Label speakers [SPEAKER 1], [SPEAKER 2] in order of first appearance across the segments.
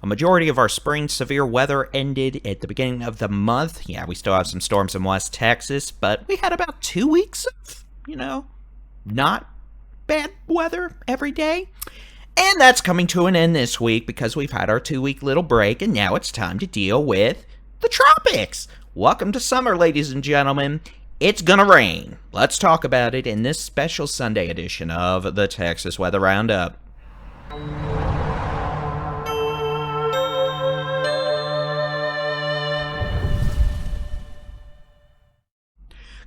[SPEAKER 1] A majority of our spring severe weather ended at the beginning of the month. Yeah, we still have some storms in West Texas, but we had about 2 weeks of, not bad weather every day. And that's coming to an end this week because we've had our 2 week little break, and now it's time to deal with the tropics. Welcome to summer, ladies and gentlemen. It's gonna rain. Let's talk about it in this special Sunday edition of the Texas Weather Roundup.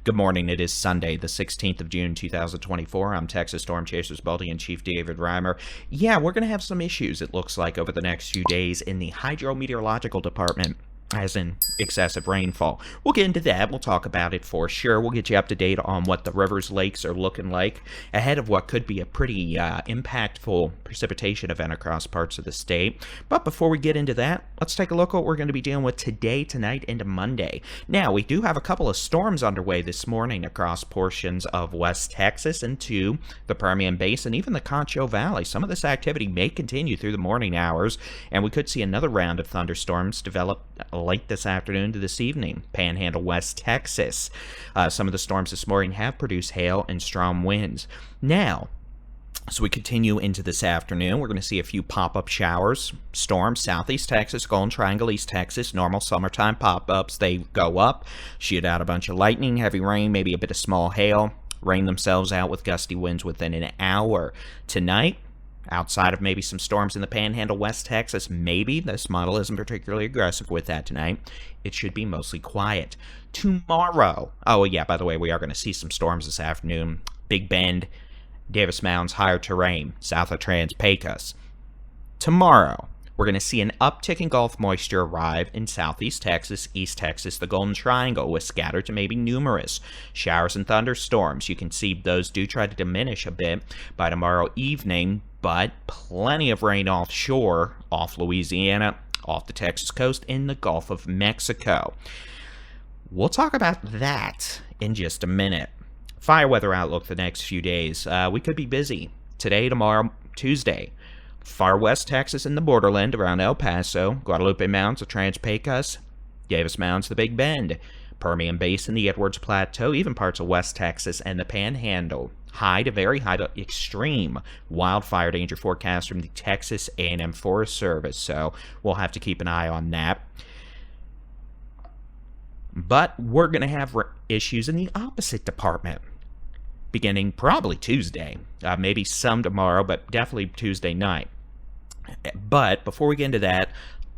[SPEAKER 1] Good morning. It is Sunday, the 16th of June, 2024. I'm Texas Storm Chasers Baldy-in-Chief David Reimer. Yeah, we're going to have some issues, it looks like, over the next few days in the hydrometeorological department, as in excessive rainfall. We'll get into that. We'll talk about it for sure. We'll get you up to date on what the rivers, lakes are looking like ahead of what could be a pretty impactful precipitation event across parts of the state. But before we get into that, let's take a look at what we're going to be dealing with today, tonight, into Monday. Now, we do have a couple of storms underway this morning across portions of West Texas into the Permian Basin, even the Concho Valley. Some of this activity may continue through the morning hours, and we could see another round of thunderstorms develop late this afternoon to this evening. Panhandle, West Texas. Some of the storms this morning have produced hail and strong winds. Now, as we continue into this afternoon, we're going to see a few pop-up showers, storms, southeast Texas, Golden Triangle, East Texas, normal summertime pop-ups. They go up, shoot out a bunch of lightning, heavy rain, maybe a bit of small hail, rain themselves out with gusty winds within an hour. Tonight, outside of maybe some storms in the Panhandle, West Texas, maybe this model isn't particularly aggressive with that tonight. It should be mostly quiet. Tomorrow, oh yeah, by the way, we are going to see some storms this afternoon. Big Bend, Davis Mounds, higher terrain, south of Trans-Pecos. Tomorrow, we're going to see an uptick in Gulf moisture arrive in southeast Texas, East Texas, the Golden Triangle, with scattered to maybe numerous showers and thunderstorms. You can see those do try to diminish a bit by tomorrow evening, but plenty of rain offshore, off Louisiana, off the Texas coast, in the Gulf of Mexico. We'll talk about that in just a minute. Fire weather outlook the next few days. We could be busy today, tomorrow, Tuesday. Far west Texas and the borderland around El Paso, Guadalupe Mounds, the Trans-Pecos, Davis Mounds, the Big Bend, Permian Basin, the Edwards Plateau, even parts of West Texas and the Panhandle. High to very high to extreme wildfire danger forecast from the Texas A&M Forest Service, so we'll have to keep an eye on that. But we're going to have issues in the opposite department, beginning probably Tuesday, maybe some tomorrow, but definitely Tuesday night. But before we get into that,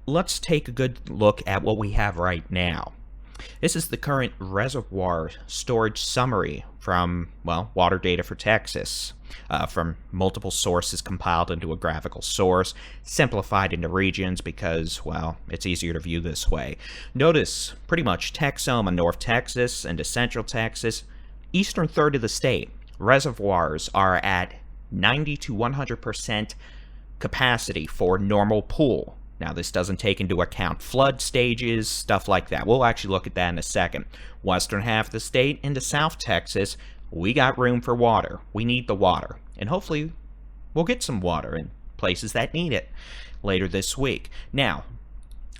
[SPEAKER 1] let's take a good look at what we have right now. This is the current reservoir storage summary from, water data for Texas, from multiple sources compiled into a graphical source, simplified into regions because, it's easier to view this way. Notice pretty much Texoma, North Texas, into Central Texas, eastern third of the state, reservoirs are at 90 to 100% capacity for normal pool. Now, this doesn't take into account flood stages, stuff like that. We'll actually look at that in a second. Western half of the state into South Texas, we got room for water. We need the water. And hopefully, we'll get some water in places that need it later this week. Now,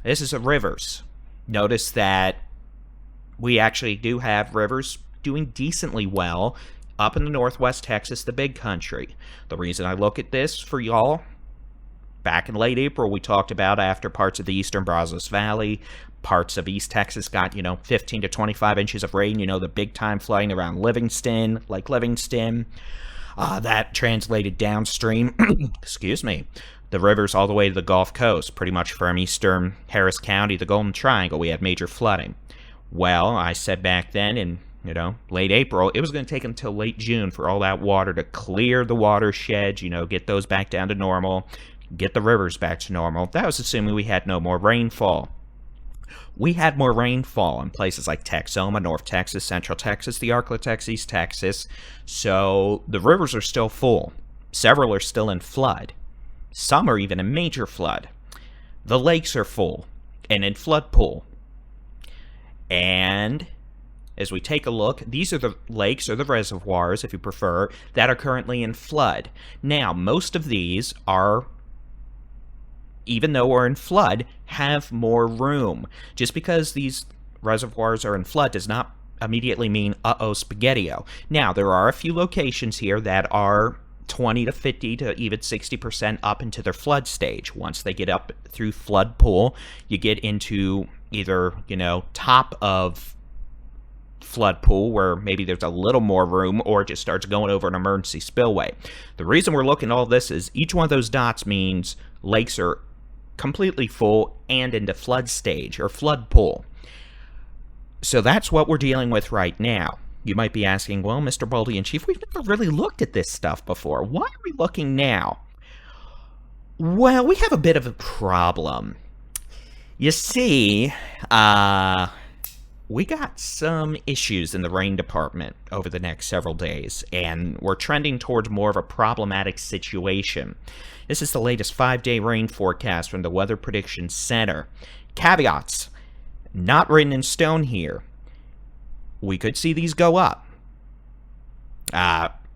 [SPEAKER 1] this is a rivers. Notice that we actually do have rivers doing decently well up in the northwest Texas, the big country. The reason I look at this for y'all, back in late April, we talked about after parts of the eastern Brazos Valley, parts of East Texas got, 15 to 25 inches of rain, the big time flooding around Livingston, Lake Livingston. That translated downstream, excuse me, the rivers all the way to the Gulf Coast, pretty much from eastern Harris County, the Golden Triangle, we had major flooding. Well, I said back then in late April, it was going to take until late June for all that water to clear the watersheds, get those back down to normal, get the rivers back to normal. That was assuming we had no more rainfall. We had more rainfall in places like Texoma, North Texas, Central Texas, the Arklatex, East Texas. So the rivers are still full. Several are still in flood. Some are even in major flood. The lakes are full and in flood pool. And as we take a look, these are the lakes or the reservoirs, if you prefer, that are currently in flood. Now, most of these are even though we're in flood, have more room. Just because these reservoirs are in flood does not immediately mean uh-oh spaghetti-o. Now, there are a few locations here that are 20 to 50 to even 60% up into their flood stage. Once they get up through flood pool, you get into either, top of flood pool where maybe there's a little more room, or it just starts going over an emergency spillway. The reason we're looking at all this is each one of those dots means lakes are completely full and into flood stage or flood pool. So that's what we're dealing with right now. You might be asking, well, Mr. Baldy in Chief, we've never really looked at this stuff before. Why are we looking now? Well, we have a bit of a problem. You see, we got some issues in the rain department over the next several days, and we're trending towards more of a problematic situation. This is the latest 5-day rain forecast from the Weather Prediction Center. Caveats, not written in stone here. We could see these go up,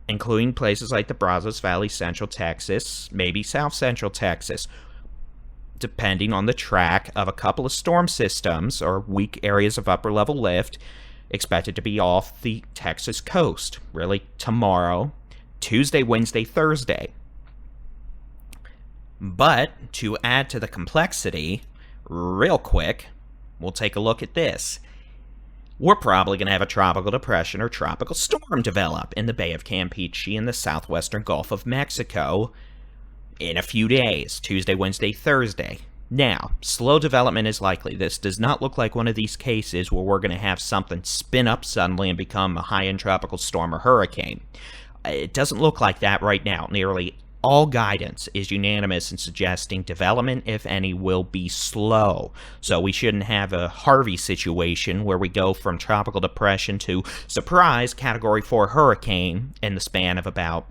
[SPEAKER 1] including places like the Brazos Valley, Central Texas, maybe South Central Texas, depending on the track of a couple of storm systems or weak areas of upper level lift expected to be off the Texas coast, really tomorrow, Tuesday, Wednesday, Thursday. But to add to the complexity, real quick, we'll take a look at this. We're probably going to have a tropical depression or tropical storm develop in the Bay of Campeche in the southwestern Gulf of Mexico in a few days, Tuesday, Wednesday, Thursday. Now, slow development is likely. This does not look like one of these cases where we're going to have something spin up suddenly and become a high-end tropical storm or hurricane. It doesn't look like that right now. Nearly all guidance is unanimous in suggesting development, if any, will be slow. So we shouldn't have a Harvey situation where we go from tropical depression to, surprise, Category 4 hurricane in the span of about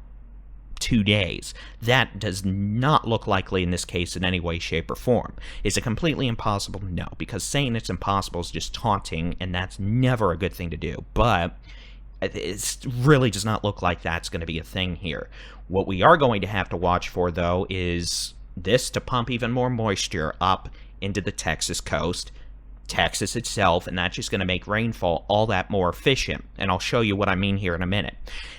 [SPEAKER 1] 2 days. That does not look likely in this case in any way, shape, or form. Is it completely impossible? No, because saying it's impossible is just taunting, and that's never a good thing to do. But it really does not look like that's going to be a thing here. What we are going to have to watch for, though, is this to pump even more moisture up into the Texas coast, Texas itself, and that's just going to make rainfall all that more efficient. And I'll show you what I mean here in a minute.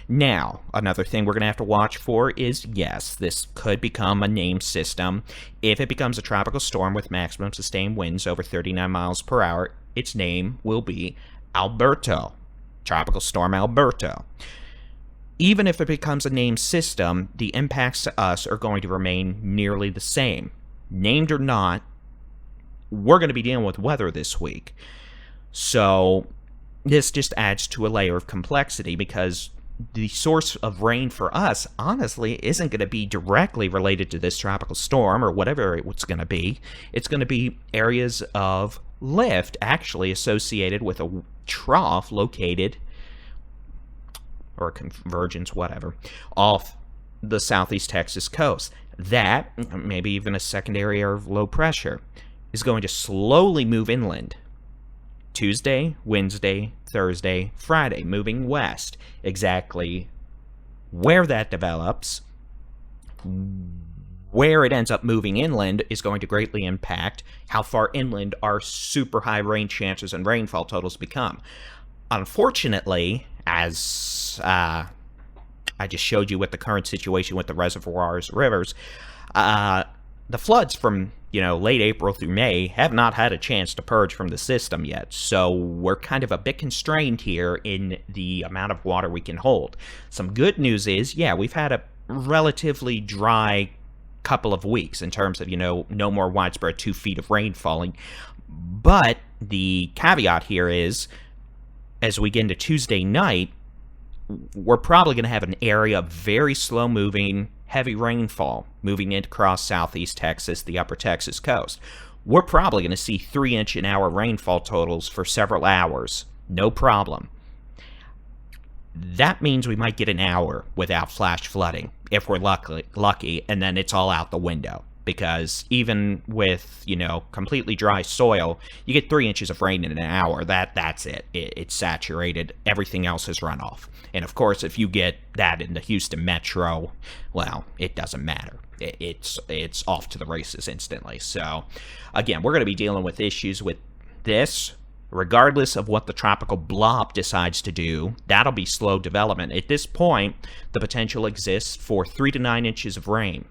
[SPEAKER 1] Now, another thing we're going to have to watch for is, yes, this could become a named system. If it becomes a tropical storm with maximum sustained winds over 39 miles per hour, its name will be Alberto. Tropical Storm Alberto. Even if it becomes a named system, the impacts to us are going to remain nearly the same. Named or not, we're going to be dealing with weather this week. So this just adds to a layer of complexity because the source of rain for us, honestly, isn't going to be directly related to this tropical storm or whatever it's going to be. It's going to be areas of lift actually associated with a trough located, or convergence, whatever, off the southeast Texas coast. That, maybe even a secondary area of low pressure, is going to slowly move inland. Tuesday, Wednesday, Thursday, Friday, moving west. Exactly where that develops, where it ends up moving inland, is going to greatly impact how far inland our super high rain chances and rainfall totals become. Unfortunately, as I just showed you with the current situation with the reservoirs, rivers, the floods from late April through May have not had a chance to purge from the system yet. So we're kind of a bit constrained here in the amount of water we can hold. Some good news is, yeah, we've had a relatively dry couple of weeks in terms of, no more widespread 2 feet of rain falling. But the caveat here is, as we get into Tuesday night, we're probably going to have an area of very slow-moving, heavy rainfall moving in across southeast Texas, the upper Texas coast. We're probably going to see 3-inch-an-hour rainfall totals for several hours. No problem. That means we might get an hour without flash flooding, if we're lucky, and then it's all out the window. Because even with, completely dry soil, you get 3 inches of rain in an hour. That's it. It's saturated. Everything else is runoff. And of course, if you get that in the Houston metro, well, it doesn't matter. it's off to the races instantly. So again, we're going to be dealing with issues with this regardless of what the tropical blob decides to do. That'll be slow development. At this point, the potential exists for 3 to 9 inches of rain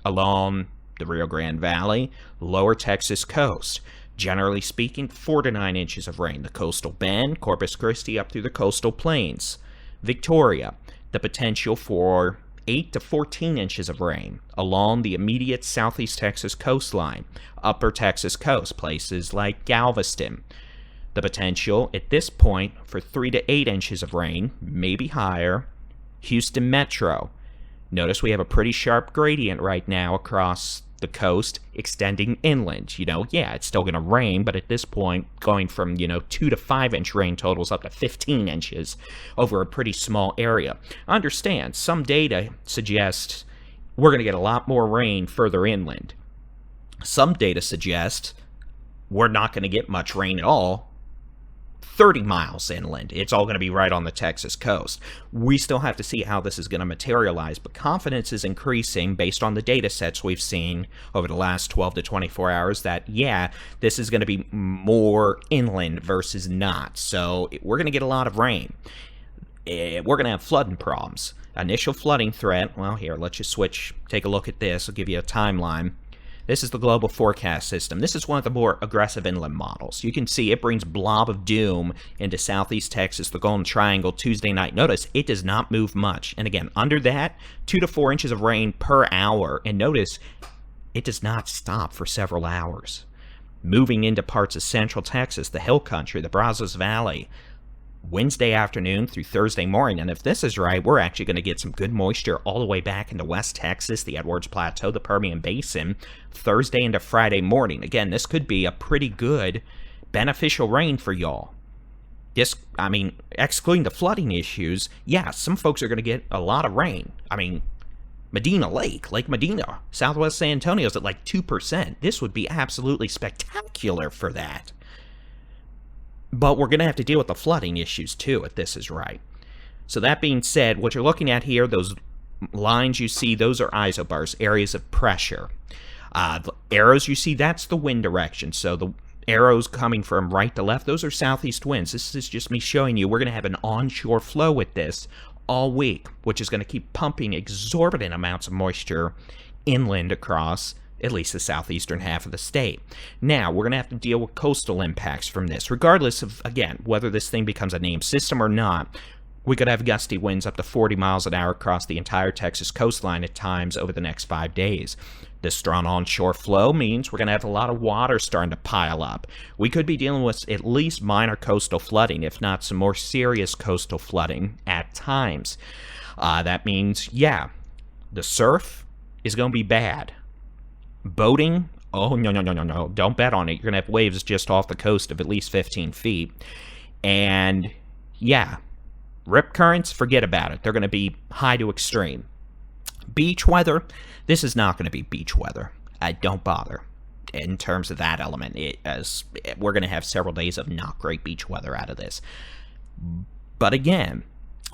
[SPEAKER 1] along the Rio Grande Valley, lower Texas coast. Generally speaking, 4 to 9 inches of rain. The coastal bend, Corpus Christi up through the coastal plains. Victoria, the potential for 8 to 14 inches of rain along the immediate southeast Texas coastline, upper Texas coast, places like Galveston. The potential at this point for 3 to 8 inches of rain, maybe higher. Houston Metro. Notice we have a pretty sharp gradient right now across the coast extending inland. Yeah, it's still going to rain, but at this point, going from, 2 to 5 inch rain totals up to 15 inches over a pretty small area. Understand, some data suggests we're going to get a lot more rain further inland. Some data suggests we're not going to get much rain at all 30 miles inland. It's all going to be right on the Texas coast. We still have to see how this is going to materialize, but confidence is increasing based on the data sets we've seen over the last 12 to 24 hours that, yeah, this is going to be more inland versus not. So we're going to get a lot of rain. We're going to have flooding problems. Initial flooding threat, well, here, let's just switch, take a look at this. I'll give you a timeline. This is the global forecast system. This is one of the more aggressive inland models. You can see it brings blob of doom into southeast Texas, the Golden Triangle, Tuesday night. Notice it does not move much. And again, under that, 2 to 4 inches of rain per hour. And notice it does not stop for several hours. Moving into parts of central Texas, the hill country, the Brazos Valley, Wednesday afternoon through Thursday morning. And if this is right, we're actually going to get some good moisture all the way back into West Texas, the Edwards Plateau, the Permian Basin, Thursday into Friday morning. Again, this could be a pretty good beneficial rain for y'all. Excluding the flooding issues, yeah, some folks are going to get a lot of rain. Medina Lake Medina, southwest San Antonio is at like 2%. This would be absolutely spectacular for that. But we're going to have to deal with the flooding issues too, if this is right. So that being said, what you're looking at here, those lines you see, those are isobars, areas of pressure. The arrows you see, that's the wind direction. So the arrows coming from right to left, those are southeast winds. This is just me showing you we're going to have an onshore flow with this all week, which is going to keep pumping exorbitant amounts of moisture inland across at least the southeastern half of the state. Now, we're going to have to deal with coastal impacts from this, regardless of, again, whether this thing becomes a named system or not. We could have gusty winds up to 40 miles an hour across the entire Texas coastline at times over the next 5 days. This strong onshore flow means we're going to have a lot of water starting to pile up. We could be dealing with at least minor coastal flooding, if not some more serious coastal flooding at times. That means, yeah, the surf is going to be bad. Boating, oh, no. Don't bet on it. You're going to have waves just off the coast of at least 15 feet. And, yeah, rip currents, forget about it. They're going to be high to extreme. Beach weather, this is not going to be beach weather. Don't bother in terms of that element. We're going to have several days of not great beach weather out of this. But again,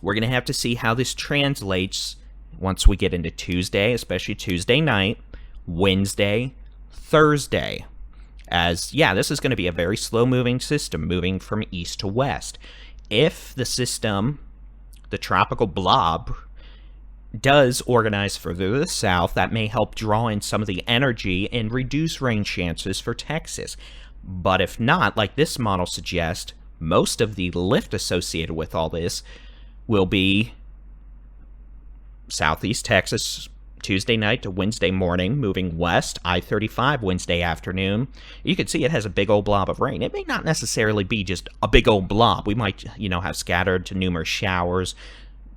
[SPEAKER 1] we're going to have to see how this translates once we get into Tuesday, especially Tuesday night, Wednesday, Thursday. As, yeah, this is going to be a very slow-moving system moving from east to west. If the system, the tropical blob, does organize further to the south, that may help draw in some of the energy and reduce rain chances for Texas. But if not, like this model suggests, most of the lift associated with all this will be southeast Texas, Tuesday night to Wednesday morning, moving west, I-35 Wednesday afternoon. You can see it has a big old blob of rain. It may not necessarily be just a big old blob. We might, have scattered to numerous showers,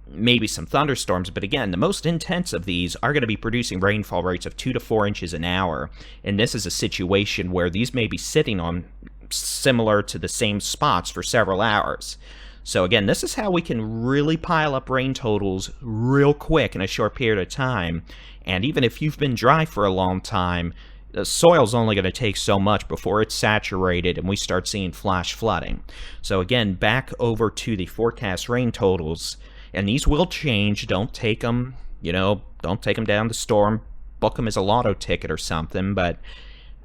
[SPEAKER 1] maybe some thunderstorms, but again, the most intense of these are going to be producing rainfall rates of 2 to 4 inches an hour. And this is a situation where these may be sitting on similar to the same spots for several hours. So again, this is how we can really pile up rain totals real quick in a short period of time. And even if you've been dry for a long time, the soil's only going to take so much before it's saturated and we start seeing flash flooding. So again, back over to the forecast rain totals, and these will change. Don't take them, don't take them down the storm book them as a lotto ticket or something, but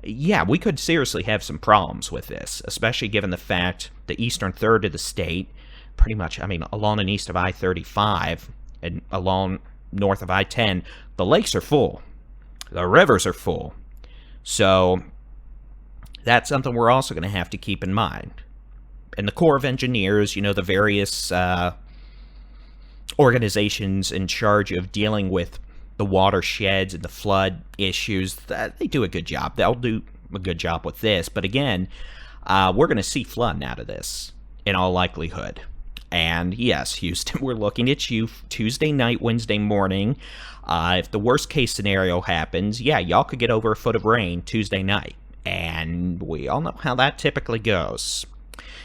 [SPEAKER 1] yeah, we could seriously have some problems with this, especially given the fact the eastern third of the state, pretty much, I mean, along and east of I-35 and along north of I-10, the lakes are full. The rivers are full. So that's something we're also going to have to keep in mind. And the Corps of Engineers, the various organizations in charge of dealing with the watersheds and the flood issues, they do a good job. They'll do a good job with this. But again, we're going to see flooding out of this in all likelihood. And yes, Houston, we're looking at you Tuesday night, Wednesday morning. If the worst case scenario happens, yeah, y'all could get over a foot of rain Tuesday night. And we all know how that typically goes.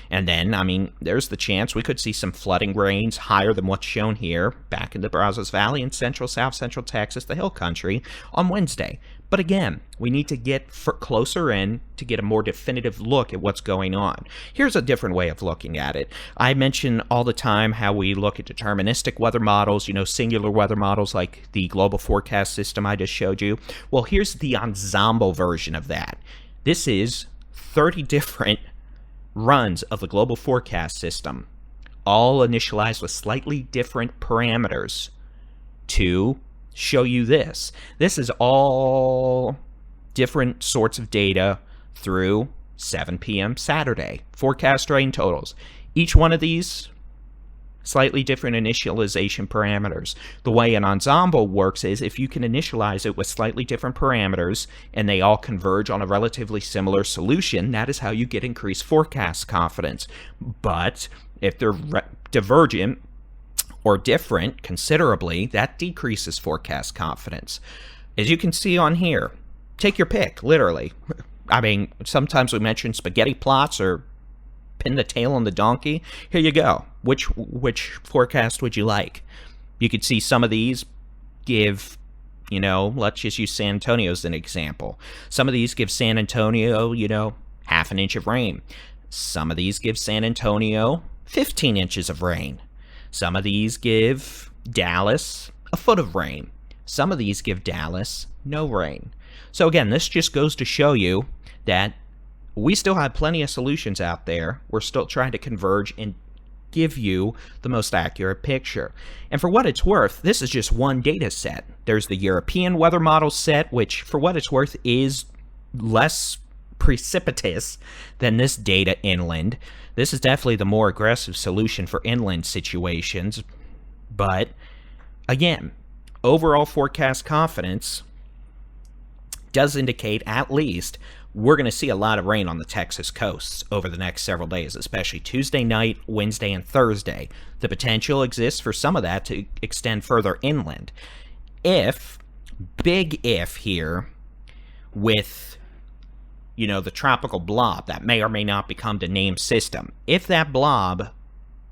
[SPEAKER 1] And then, I mean, there's the chance we could see some flooding rains higher than what's shown here back in the Brazos Valley and south central Texas, the hill country, on Wednesday. But again, we need to get closer in to get a more definitive look at what's going on. Here's a different way of looking at it. I mention all the time how we look at deterministic weather models, singular weather models like the global forecast system I just showed you. Well, here's the ensemble version of that. This is 30 different runs of the global forecast system, all initialized with slightly different parameters to show you this. This is all different sorts of data through 7 p.m. Saturday. Forecast rain totals. Each one of these slightly different initialization parameters. The way an ensemble works is if you can initialize it with slightly different parameters and they all converge on a relatively similar solution, that is how you get increased forecast confidence. But if they're divergent or different considerably, that decreases forecast confidence. As you can see on here, take your pick, literally. I mean, sometimes we mention spaghetti plots or pin the tail on the donkey. Here you go. Which forecast would you like? You could see some of these give, let's just use San Antonio as an example. Some of these give San Antonio, half an inch of rain. Some of these give San Antonio 15 inches of rain. Some of these give Dallas a foot of rain. Some of these give Dallas no rain. So again, this just goes to show you that we still have plenty of solutions out there. We're still trying to converge and give you the most accurate picture. And for what it's worth, this is just one data set. There's the European weather model set, which for what it's worth is less precipitous than this data inland. This is definitely the more aggressive solution for inland situations. But again, overall forecast confidence does indicate at least we're going to see a lot of rain on the Texas coasts over the next several days, especially Tuesday night, Wednesday, and Thursday. The potential exists for some of that to extend further inland. Big if here, with, the tropical blob that may or may not become the named system, if that blob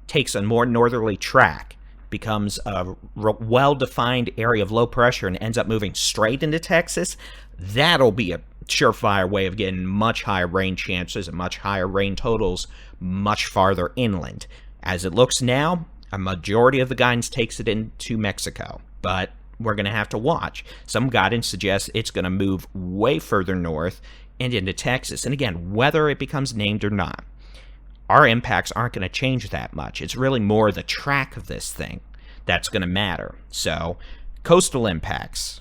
[SPEAKER 1] takes a more northerly track, becomes a well-defined area of low pressure and ends up moving straight into Texas, that'll be a surefire way of getting much higher rain chances and much higher rain totals much farther inland. As it looks now, a majority of the guidance takes it into Mexico, but we're going to have to watch. Some guidance suggests it's going to move way further north and into Texas. And again, whether it becomes named or not, our impacts aren't going to change that much. It's really more the track of this thing that's going to matter. So, coastal impacts,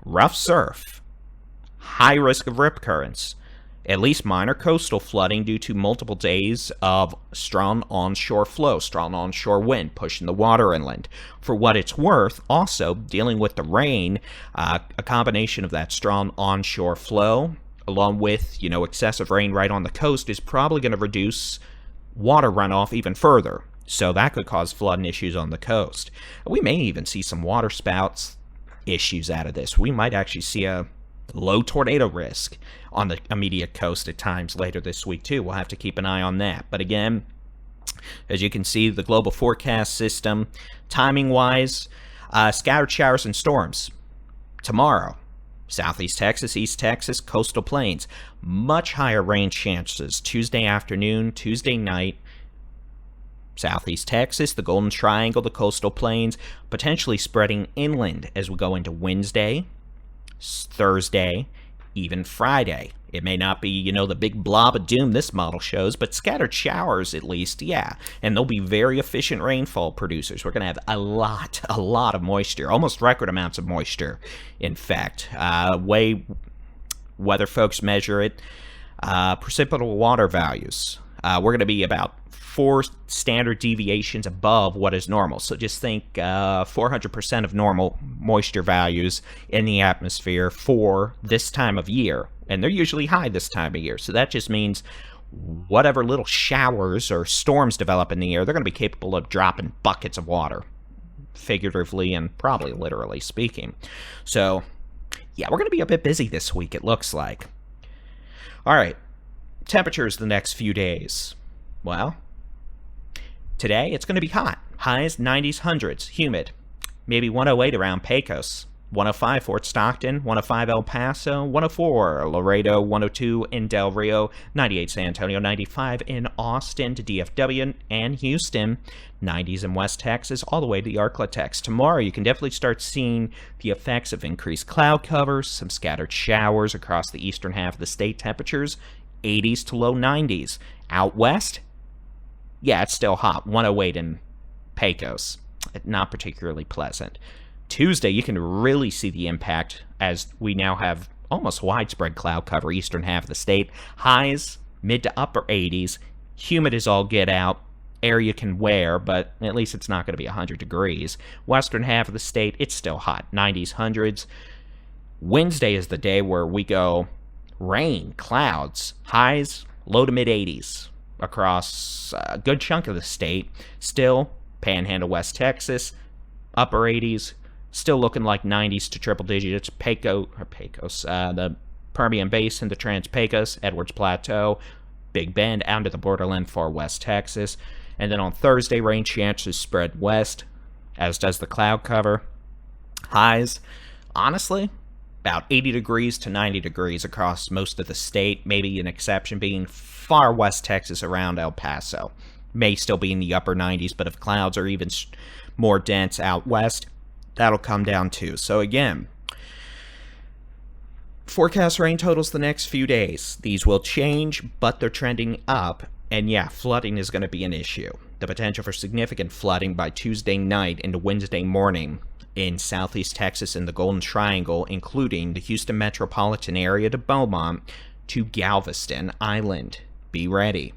[SPEAKER 1] rough surf, high risk of rip currents, at least minor coastal flooding due to multiple days of strong onshore flow, strong onshore wind pushing the water inland. For what it's worth, also dealing with the rain, a combination of that strong onshore flow along with, excessive rain right on the coast is probably going to reduce water runoff even further. So that could cause flooding issues on the coast. We may even see some water spouts issues out of this. We might actually see a low tornado risk on the immediate coast at times later this week too. We'll have to keep an eye on that. But again, as you can see, the global forecast system, timing-wise, scattered showers and storms tomorrow. Southeast Texas, East Texas, coastal plains. Much higher rain chances Tuesday afternoon, Tuesday night. Southeast Texas, the Golden Triangle, the coastal plains, potentially spreading inland as we go into Wednesday. Thursday, even Friday. It may not be, the big blob of doom this model shows, but scattered showers at least, yeah. And they'll be very efficient rainfall producers. We're going to have a lot of moisture, almost record amounts of moisture, in fact. Way weather folks measure it. Precipitable water values. We're going to be about 4 standard deviations above what is normal. So just think 400% of normal moisture values in the atmosphere for this time of year. And they're usually high this time of year. So that just means whatever little showers or storms develop in the air, they're going to be capable of dropping buckets of water, figuratively and probably literally speaking. So, yeah, we're going to be a bit busy this week, it looks like. All right, temperatures the next few days. Well, today it's going to be hot. Highs 90s, 100s, humid. Maybe 108 around Pecos. 105 Fort Stockton, 105 El Paso, 104 Laredo, 102 in Del Rio, 98 San Antonio, 95 in Austin to DFW and Houston, 90s in West Texas, all the way to the Arklatex. Tomorrow you can definitely start seeing the effects of increased cloud cover, some scattered showers across the eastern half of the state. Temperatures 80s to low 90s. Out west, yeah, it's still hot, 108 in Pecos. Not particularly pleasant. Tuesday, you can really see the impact as we now have almost widespread cloud cover eastern half of the state. Highs mid to upper 80s. Humid as all get out. Air you can wear, but at least it's not going to be 100 degrees. Western half of the state, it's still hot. 90s, 100s. Wednesday is the day where we go rain, clouds, highs low to mid 80s across a good chunk of the state. Still, Panhandle, West Texas, upper 80s. Still looking like 90s to triple digits. Pecos, the Permian Basin, the Trans-Pecos, Edwards Plateau, Big Bend, out to the borderland far west Texas. And then on Thursday, rain chances spread west, as does the cloud cover. Highs, honestly, about 80 degrees to 90 degrees across most of the state. Maybe an exception being far west Texas around El Paso. May still be in the upper 90s, but if clouds are even more dense out west, that'll come down too. So again, forecast rain totals the next few days. These will change, but they're trending up. And yeah, flooding is going to be an issue. The potential for significant flooding by Tuesday night into Wednesday morning in southeast Texas and the Golden Triangle, including the Houston metropolitan area to Beaumont to Galveston Island. Be ready.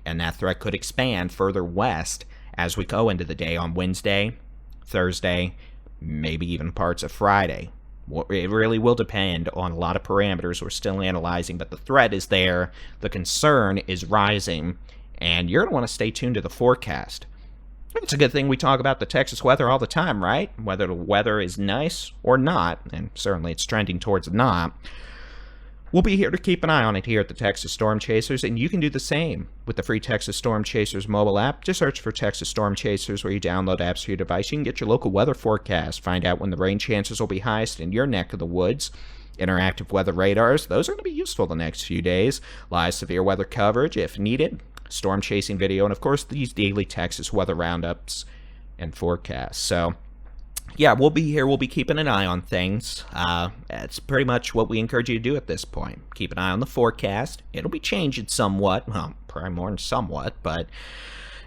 [SPEAKER 1] And that threat could expand further west as we go into the day on Wednesday, Thursday, maybe even parts of Friday. It really will depend on a lot of parameters we're still analyzing, but the threat is there, the concern is rising, and you're going to want to stay tuned to the forecast. It's a good thing we talk about the Texas weather all the time, right? Whether the weather is nice or not, and certainly it's trending towards not. We'll be here to keep an eye on it here at the Texas Storm Chasers, and you can do the same with the free Texas Storm Chasers mobile app. Just search for Texas Storm Chasers where you download apps for your device. You can get your local weather forecast, find out when the rain chances will be highest in your neck of the woods. Interactive weather radars, those are going to be useful the next few days. Live severe weather coverage if needed, storm chasing video, and of course these daily Texas weather roundups and forecasts. So yeah, we'll be here. We'll be keeping an eye on things. It's pretty much what we encourage you to do at this point. Keep an eye on the forecast. It'll be changing somewhat. Well, probably more than somewhat, but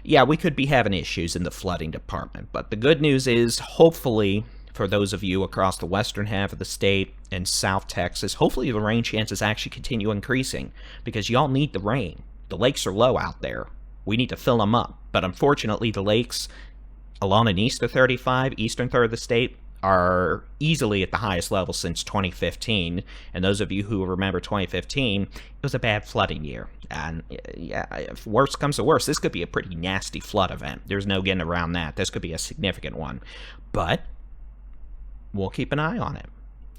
[SPEAKER 1] yeah, we could be having issues in the flooding department. But the good news is, hopefully, for those of you across the western half of the state and South Texas, hopefully the rain chances actually continue increasing because y'all need the rain. The lakes are low out there. We need to fill them up. But unfortunately, the lakes along and east of 35, eastern third of the state, are easily at the highest level since 2015. And those of you who remember 2015, it was a bad flooding year. And yeah, if worse comes to worse, this could be a pretty nasty flood event. There's no getting around that. This could be a significant one. But we'll keep an eye on it,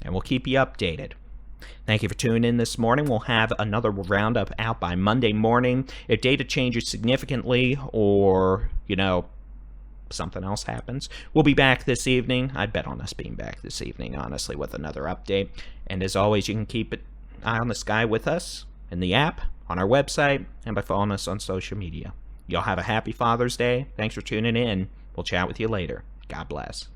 [SPEAKER 1] and we'll keep you updated. Thank you for tuning in this morning. We'll have another roundup out by Monday morning. If data changes significantly or, something else happens, we'll be back this evening. I bet on us being back this evening, honestly, with another update. And as always, you can keep an eye on the sky with us in the app, on our website, and by following us on social media. Y'all have a happy Father's Day. Thanks for tuning in. We'll chat with you later. God bless.